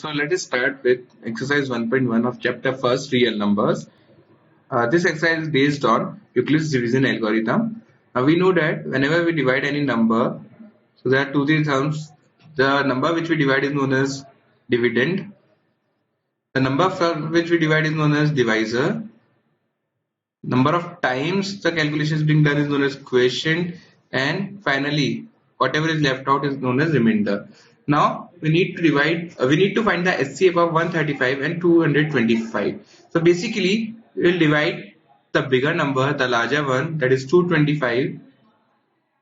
So let us start with exercise 1.1 of chapter first, real numbers. This exercise is based on Euclid's division algorithm. We know that whenever we divide any number, so there are three terms. The number which we divide is known as dividend. The number from which we divide is known as divisor. Number of times the calculation is being done is known as quotient, and finally whatever is left out is known as remainder. Now we need to find the HCF of 135 and 225. So basically we will divide the bigger number, the larger one, that is 225,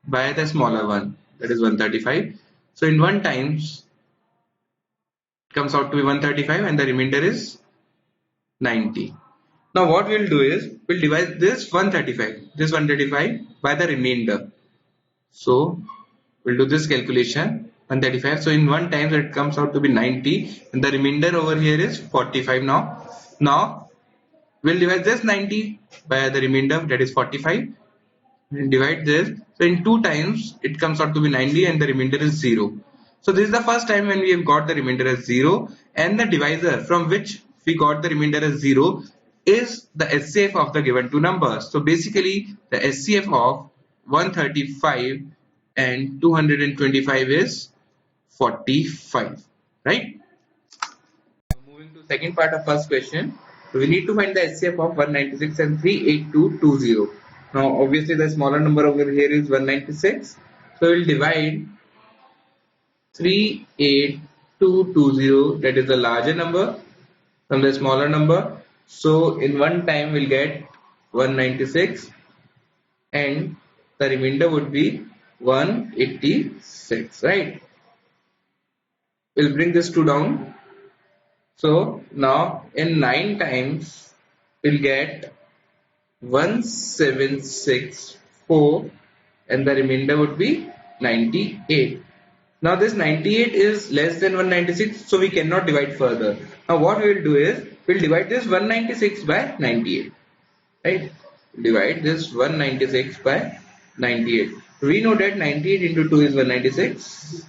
by the smaller one, that is 135. So in one times it comes out to be 135 and the remainder is 90. Now what we'll do is we'll divide this 135 by the remainder. So we'll do this calculation, 135. So in one time it comes out to be 90 and the remainder over here is 45. Now we'll divide this 90 by the remainder, that is 45, and divide this. So in two times it comes out to be 90 and the remainder is 0. So this is the first time when we have got the remainder as 0, and the divisor from which we got the remainder as 0 is the HCF of the given two numbers. So basically the HCF of 135 and 225 is 45, right? Moving to second part of first question. So we need to find the HCF of 196 and 38220. Now obviously the smaller number over here is 196. So we'll divide 38220, that is the larger number, from the smaller number. So in one time we'll get 196 and the remainder would be 186, right? We'll bring this 2 down. So now in 9 times we'll get 1764 and the remainder would be 98. Now this 98 is less than 196, so we cannot divide further. Now what we will do is we'll divide this 196 by 98, right? Divide this 196 by 98. We know that 98 into 2 is 196.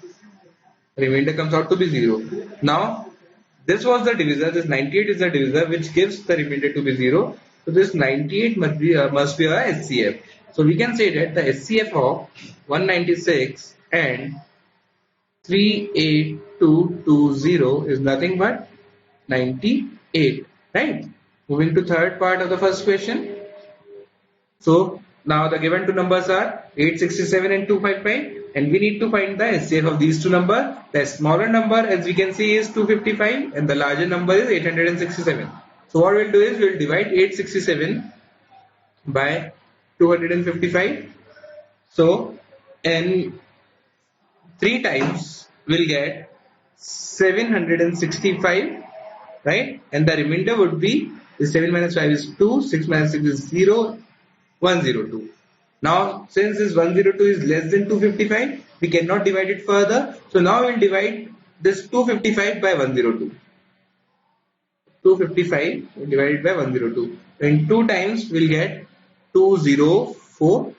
Remainder comes out to be 0. Now this was the divisor. This 98 is the divisor which gives the remainder to be 0. So this 98 must be a HCF. So we can say that the HCF of 196 and 38220 is nothing but 98, right? Moving to third part of the first question. So now the given two numbers are 867 and 255, and we need to find the HCF of these two numbers. The smaller number, as we can see, is 255 and the larger number is 867. So what we'll do is we'll divide 867 by 255. So in 3 times we'll get 765, right? And the remainder would be 7 minus 5 is 2, 6 minus 6 is 0, 102. Now since this 102 is less than 255, we cannot divide it further. So now we'll divide this 255 by 102. 255 divided by 102. In 2 times we'll get 204.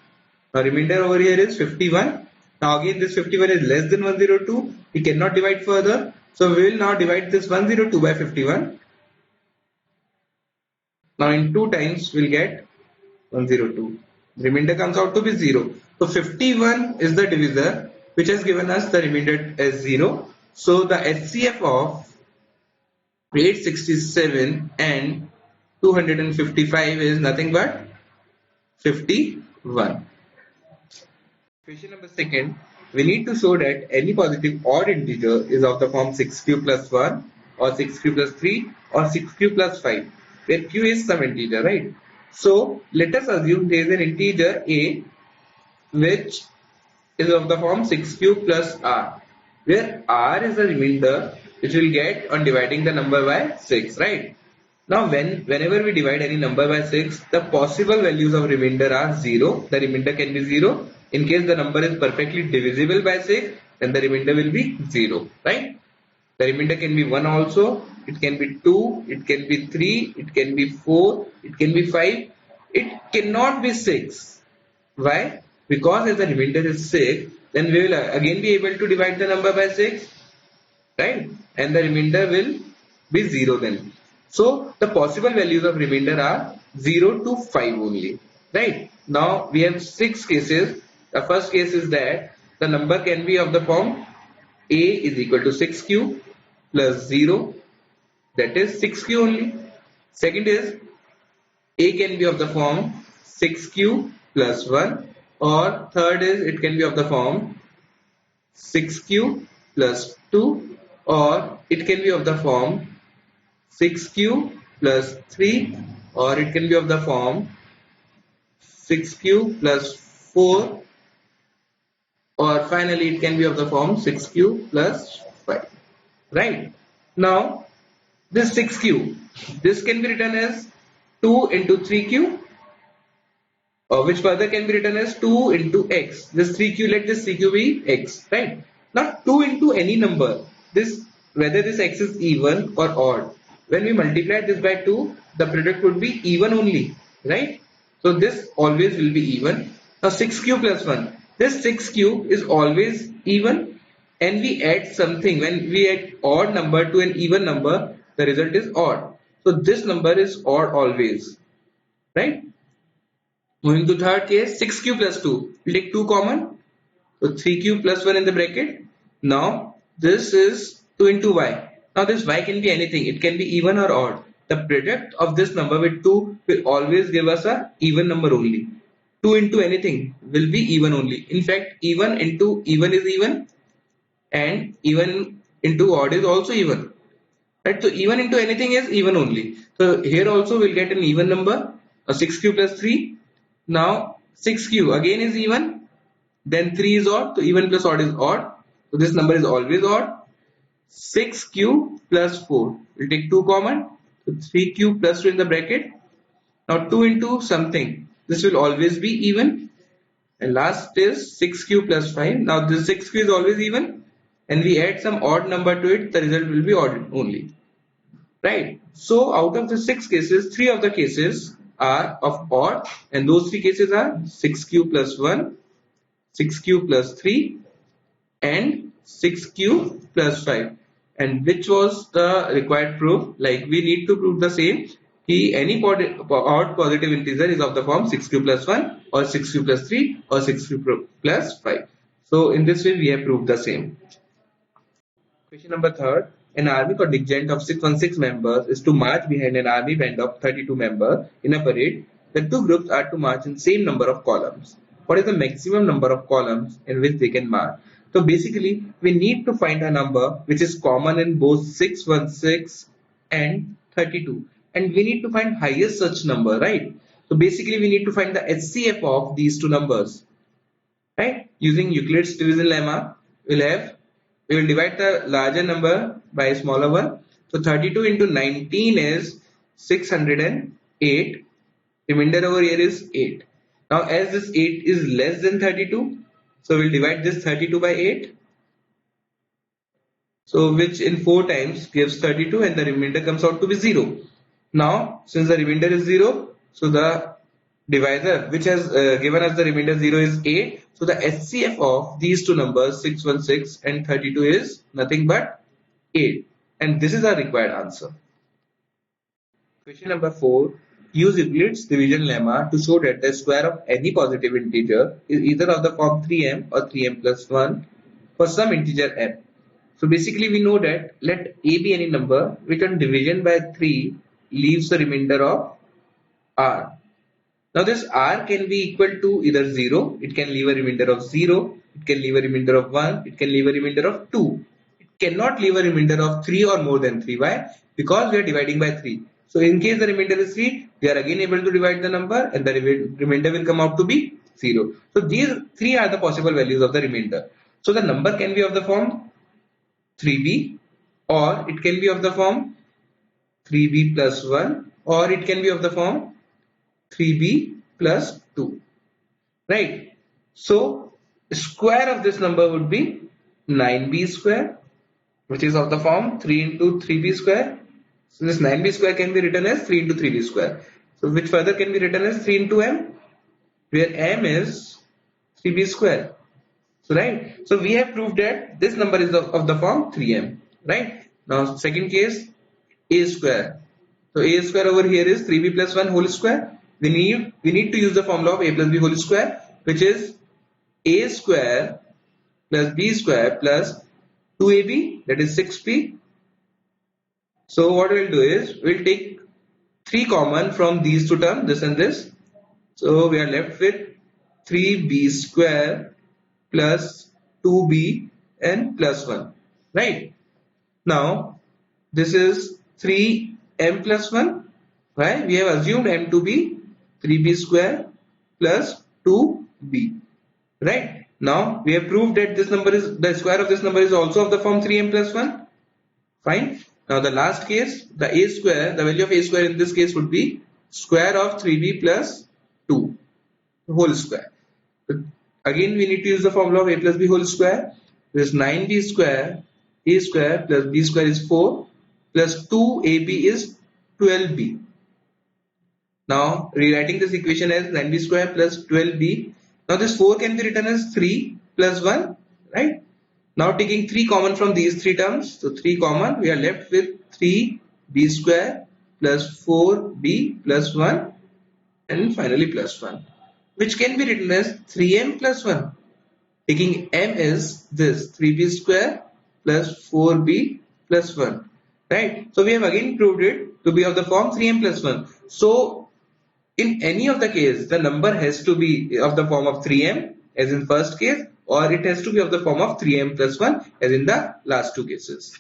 The remainder over here is 51. Now again this 51 is less than 102. We cannot divide further. So we will now divide this 102 by 51. Now in 2 times we'll get 102. Remainder comes out to be 0. So 51 is the divisor which has given us the remainder as 0. So the HCF of 867 and 255 is nothing but 51. Question number second. We need to show that any positive odd integer is of the form 6q plus 1 or 6q plus 3 or 6q plus 5, where q is some integer, right? So let us assume there is an integer a which is of the form 6q plus r, where r is the remainder which we'll get on dividing the number by 6, right? Now whenever we divide any number by 6, the possible values of remainder are 0. The remainder can be 0. In case the number is perfectly divisible by 6, then the remainder will be 0, right? The remainder can be 1 also, it can be 2, it can be 3, it can be 4, it can be 5, it cannot be 6. Why? Because if the remainder is 6, then we will again be able to divide the number by 6. right? And the remainder will be 0 then. So the possible values of remainder are 0 to 5 only, right? Now we have 6 cases. The first case is that the number can be of the form a is equal to 6q plus 0, that is 6q only. Second is a can be of the form 6q plus 1, or third is it can be of the form 6q plus 2, or it can be of the form 6q plus 3, or it can be of the form 6q plus 4, or finally it can be of the form 6q plus 5, right? Now this 6q, this can be written as 2 into 3q, which further can be written as 2 into x. This 3q, let this 3q be x, right? Now 2 into any number, this whether this x is even or odd, when we multiply this by 2, the product would be even only, right? So this always will be even. Now 6q plus 1, this 6q is always even, and we add something. When we add odd number to an even number, the result is odd. So this number is odd always, right? Moving to third case, 6q plus 2. We'll take 2 common. So 3q plus 1 in the bracket. Now this is 2 into y. Now this y can be anything. It can be even or odd. The product of this number with 2 will always give us a even number only. 2 into anything will be even only. In fact, even into even is even, and even into odd is also even. Right? So even into anything is even only. So here also we'll get an even number, a 6q plus 3. Now 6q again is even, then 3 is odd, so even plus odd is odd. So this number is always odd. 6q plus 4. We'll take 2 common. So 3q plus 2 in the bracket. Now 2 into something. This will always be even. And last is 6q plus 5. Now this 6q is always even, and we add some odd number to it, the result will be odd only. Right? So out of the 6 cases, 3 of the cases are of odd, and those 3 cases are 6q plus 1, 6q plus 3, and 6q plus 5. And which was the required proof? Like we need to prove the same. Any odd positive integer is of the form 6q plus 1 or 6q plus 3 or 6q plus 5. So in this way we have proved the same. Question number third. An army contingent of 616 members is to march behind an army band of 32 members in a parade. The two groups are to march in same number of columns. What is the maximum number of columns in which they can march? So basically, we need to find a number which is common in both 616 and 32. And we need to find highest such number, right? So basically, we need to find the HCF of these two numbers, right? Using Euclid's division lemma, we will divide the larger number by a smaller one. So 32 into 19 is 608. Remainder over here is 8. Now as this 8 is less than 32, so we'll divide this 32 by 8. So which in 4 times gives 32, and the remainder comes out to be 0. Now since the remainder is 0, so the divisor which has given us the remainder 0 is 8. So the HCF of these two numbers 616 and 32 is nothing but 8, and this is our required answer. Question number 4. Use Euclid's division lemma to show that the square of any positive integer is either of the form 3m or 3m plus 1 for some integer m. So basically we know that let a be any number which on division by 3 leaves the remainder of r. Now this r can be equal to either 0, it can leave a remainder of 0, it can leave a remainder of 1, it can leave a remainder of 2. It cannot leave a remainder of 3 or more than 3. Why? Because we are dividing by 3. So in case the remainder is 3, we are again able to divide the number, and the remainder will come out to be 0. So these 3 are the possible values of the remainder. So the number can be of the form 3b, or it can be of the form 3b plus 1, or it can be of the form 3b plus 2, right? So square of this number would be 9b square, which is of the form 3 into 3b square. So this 9b square can be written as 3 into 3b square. So which further can be written as 3 into m, where m is 3b square. So right. So we have proved that this number is of the form 3m. right? Now second case, a square. So a square over here is 3b plus 1 whole square. We need to use the formula of a plus b whole square, which is a square plus b square plus 2ab, that is 6b. So what we'll do is we'll take 3 common from these two terms, this and this. So we are left with 3b square plus 2b and plus 1, right? Now this is 3m plus 1, right? We have assumed m to be 3b square plus 2b, right? Now we have proved that this number is, the square of this number is also of the form 3m plus 1. Fine. Now the last case, the a square, the value of a square in this case would be square of 3b plus 2 whole square. So again we need to use the formula of a plus b whole square. This is 9b square, a square plus b square is 4 plus 2ab is 12b. Now rewriting this equation as 9b square plus 12b. Now this 4 can be written as 3 plus 1, right? Now taking 3 common from these three terms, so 3 common, we are left with 3b square plus 4b plus 1 and finally plus 1, which can be written as 3m plus 1. Taking m is this 3b square plus 4b plus 1, right? So we have again proved it to be of the form 3m plus 1. So in any of the case, the number has to be of the form of 3m as in first case, or it has to be of the form of 3m plus 1 as in the last two cases.